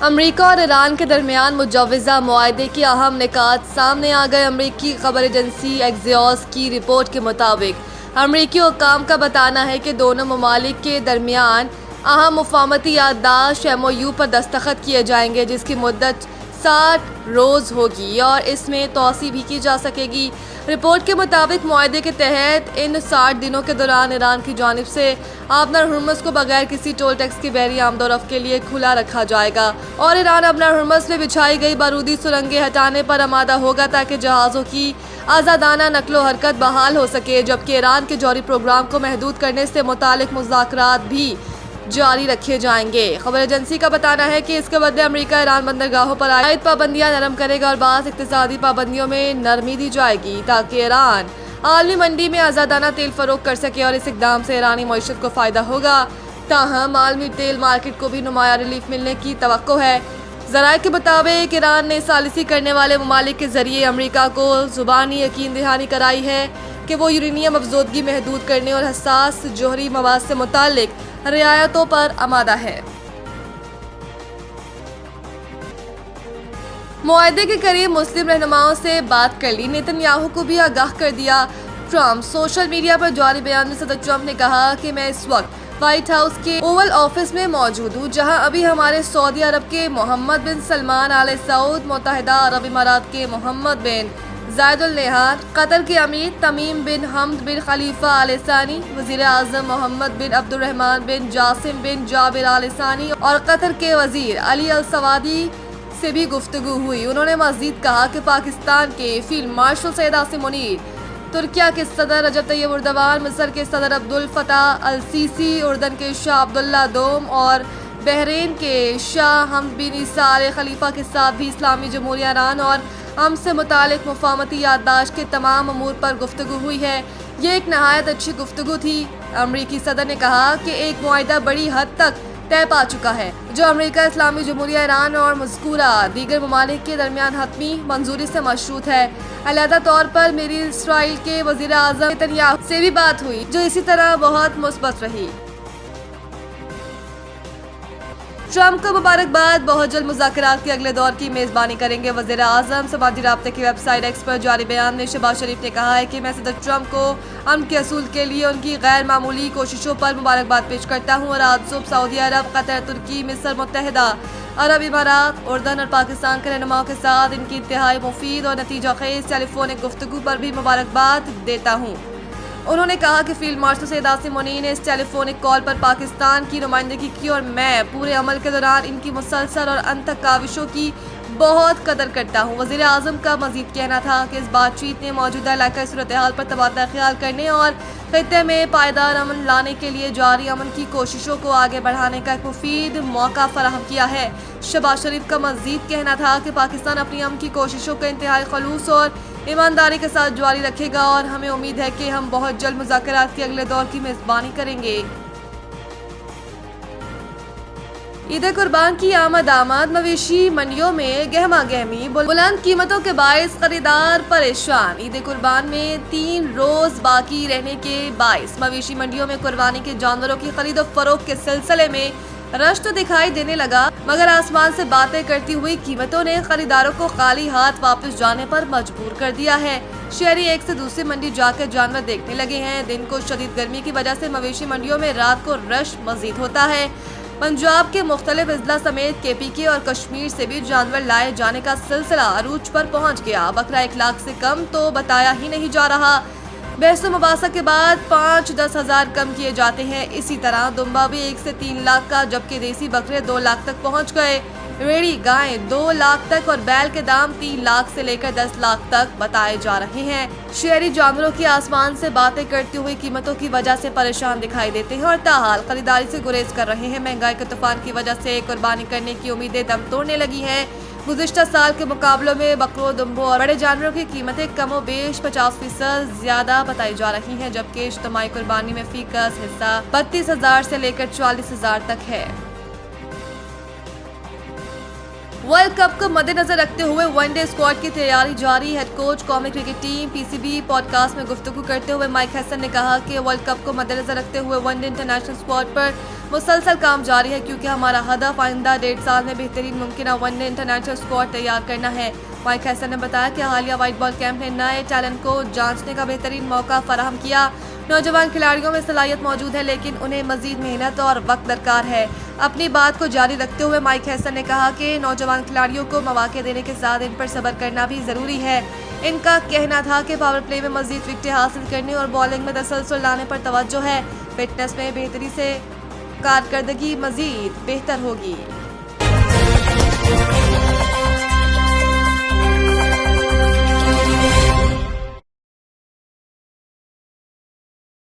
America और Iran के दरमियान मुजव्वज़ा मुआहदे के अहम निकात सामने आ गए। अमेरिकी खबर एजेंसी एक्सियोस की रिपोर्ट के मुताबिक अमेरिकी हुक्काम का बताना है कि दोनों ममालिक के दरमियान अहम मुफाहमती याददाश्त MOU पर दस्तखत किए जाएंगे, जिसकी मुद्दत 60 रोज़ होगी और इसमें तोसी भी की जा सकेगी। रिपोर्ट के मुताबिक मुआहदे के तहत इन 60 दिनों के दौरान ईरान की जानिब से आबनर हुर्मुज़ को बगैर किसी टोल टैक्स की बहरी आमदोरफ्त के लिए खुला रखा जाएगा और ईरान आबनर हुर्मुज़ में बिछाई गई बारूदी सुरंगें हटाने पर आमादा होगा ताकि जहाज़ों की आज़ादाना नकलो हरकत बहाल हो सके, जबकि ईरान के जौहरी प्रोग्राम को महदूद करने से मुतालिक मुज़ाकरात भी जारी रखे जाएंगे। खबर एजेंसी का बताना है कि इसके बदले अमेरिका ईरान बंदरगाहों पर आयद पाबंदियां नरम करेगा और बाज़ इक़्तिसादी पाबंदियों में नरमी दी जाएगी ताकि ईरान आलमी मंडी में आज़ादाना तेल फरोख्त कर सके और इस इक़दाम से ईरानी मईशत को फ़ायदा होगा। ताहम आलमी तेल मार्केट को भी नुमाया रिलीफ मिलने की तवक्को है। ज़राए के मुताबिक ईरान ने सालिसी करने वाले ममालिक के जरिए अमेरिका को ज़ुबानी यकीन दहानी कराई है कि वो यूरेनियम अफजोदगी महदूद करने और हसास जोहरी मवाद से मुतालिक रियायतों पर आमादा है। मुआहदे के करीब मुस्लिम रहनुमाओं से बात कर ली, नेतन्याहू को भी आगाह कर दिया ट्रंप। सोशल मीडिया पर जारी बयान में सदर ट्रंप ने कहा कि मैं इस वक्त व्हाइट हाउस के ओवल ऑफिस में मौजूद हूँ, जहां अभी हमारे सऊदी अरब के मोहम्मद बिन सलमान आले सऊद, मुत्तहिदा अरब इमारात के मोहम्मद बिन जायद अल नहयान, कतर के अमीर तमीम बिन हमद बिन खलीफा आल सानी, वज़ीर आज़म मोहम्मद बिन अब्दुर्रहमान बिन जासिम बिन जाबिर आल सानी और कतर के वज़ीर अली अल सवादी से भी गुफ्तगू हुई। उन्होंने मज़ीद कहा कि पाकिस्तान के फील्ड मार्शल सैयद आसिम मुनीर, तुर्किया के सदर रजब तैयब एर्दोगान, मिस्र के सदर अब्दुल फताह अल सीसी, उर्दन के शाह अब्दुल्ला दोम और बहरीन के शाह हमद बिन ईसा आल खलीफा के साथ भी इस्लामी जमहूरिया ईरान और हमसे मुतालिक मुफाहमती याददाश्त के तमाम अमूर पर गुफ्तगू हुई है। ये एक नहायत अच्छी गुफ्तगू थी। अमरीकी सदर ने कहा कि एक मुआहदा बड़ी हद तक तय पा चुका है, जो अमेरिका, इस्लामी जमहूरिया ईरान और मज़कूरा दीगर ममालिक के दरमियान हतमी मंजूरी से मशरूत है। अलहदा तौर पर मेरी इसराइल के वज़ीर आज़म नेतन्याहू से भी बात हुई, जो इसी तरह बहुत मुस्बत रही। ट्रंप को मुबारकबाद, बहुत जल्द मुज़ाकरात के अगले दौर की मेज़बानी करेंगे वज़ीर आज़म। समाजी राब्ते की वेबसाइट एक्स पर जारी बयान में शहबाज शरीफ ने कहा है कि मैं सदर ट्रंप को अमन के असूल के लिए उनकी गैर मामूली कोशिशों पर मुबारकबाद पेश करता हूँ और आज सुबह सऊदी अरब, कतर, तुर्की, मिस्र, मुत्तहिदा अरब इमारात, उर्दन और पाकिस्तान के रहनुमाओं के साथ इनकी इंतहाई मुफीद और नतीजा खेज टेलीफोनिक गुफ्तगू पर भी मुबारकबाद देता हूँ। उन्होंने कहा कि फील्ड मार्शल सैयद आसिम मुनीर ने इस टेलीफोनिक कॉल पर पाकिस्तान की नुमाइंदगी की और मैं पूरे अमल के दौरान इनकी मुसलसल और अंतक काविशों की बहुत कदर करता हूँ। वज़ीर आज़म का मजीद कहना था कि इस बातचीत ने मौजूदा इलाकाई सूरत हाल पर तबादला ख्याल करने और खित्ते में पायदार अमन लाने के लिए जारी अमन की कोशिशों को आगे बढ़ाने का एक मुफीद मौका फराहम किया है। शहबाज शरीफ का मजीद कहना था कि पाकिस्तान अपनी अमन की कोशिशों को इंतहाई खलूस और ईमानदारी के साथ जारी रखेगा और हमें उम्मीद है कि हम बहुत जल्द मुज़ाकरात के अगले दौर की मेज़बानी करेंगे। ईद कुर्बान की आमद मवेशी मंडियों में गहमा गहमी, बुलंद कीमतों के बायस खरीदार परेशान। ईद कुर्बान में 3 रोज बाकी रहने के बायस मवेशी मंडियों में कुर्बानी के जानवरों की खरीद और फरोख्त के सिलसिले में रश तो दिखाई देने लगा, मगर आसमान से बातें करती हुई कीमतों ने खरीदारों को खाली हाथ वापस जाने पर मजबूर कर दिया है। शहरी एक से दूसरी मंडी जाकर जानवर देखने लगे हैं। दिन को शदीद गर्मी की वजह से मवेशी मंडियों में रात को रश मजीद होता है। पंजाब के मुख्तलिफ अजला समेत KPK और कश्मीर से भी जानवर लाए जाने का सिलसिला अरूज पर पहुंच गया। बकरा 1 लाख से कम तो बताया ही नहीं जा रहा। बहस मुबासा के बाद 5-10 हज़ार कम किए जाते हैं। इसी तरह दुम्बा भी 1 से 3 लाख का, जबकि देसी बकरे 2 लाख तक पहुंच गए। रेड़ी गायें 2 लाख तक और बैल के दाम 3 लाख से लेकर 10 लाख तक बताए जा रहे हैं। शहरी जानवरों की आसमान से बातें करती हुई कीमतों की वजह से परेशान दिखाई देते हैं और ताहाल खरीदारी से गुरेज कर रहे हैं। महंगाई के तूफान की वजह से कुर्बानी करने की उम्मीदें दम तोड़ने लगी हैं। गुज़िश्ता साल के मुकाबलों में बकरों, दुम्बों और बड़े जानवरों की कीमतें कमो बेश 50% ज्यादा बताई जा रही हैं, जबकि इज्तिमाई कुर्बानी में फीकस हिस्सा 32,000 से लेकर 40,000 तक है। वर्ल्ड कप को मद्देनजर रखते हुए वनडे स्क्वाड की तैयारी जारी। हेड कोच कौमी क्रिकेट टीम पीसीबी पॉडकास्ट में गुफ्तगू करते हुए माइक हैसन ने कहा कि वर्ल्ड कप को मद्देनजर रखते हुए वनडे इंटरनेशनल स्क्वाड पर मुसलसल काम जारी है, क्योंकि हमारा हदफ आइंदा 1.5 साल में बेहतरीन मुमकिन वनडे इंटरनेशनल स्क्वाड तैयार करना है। माइक हैसन ने बताया कि हालिया व्हाइट बॉल कैंप ने नए टैलेंट को जांचने का बेहतरीन मौका फराहम किया। नौजवान खिलाड़ियों में सलाहियत मौजूद है, लेकिन उन्हें मजीद मेहनत और वक्त दरकार है। अपनी बात को जारी रखते हुए माइक हैसन ने कहा कि नौजवान खिलाड़ियों को मौके देने के साथ इन पर सब्र करना भी जरूरी है। इनका कहना था कि पावर प्ले में मजीद विकेटें हासिल करने और बॉलिंग में तसलसल लाने पर तवज्जो है। फिटनेस में बेहतरी से कारकर्दगी मजीद बेहतर होगी।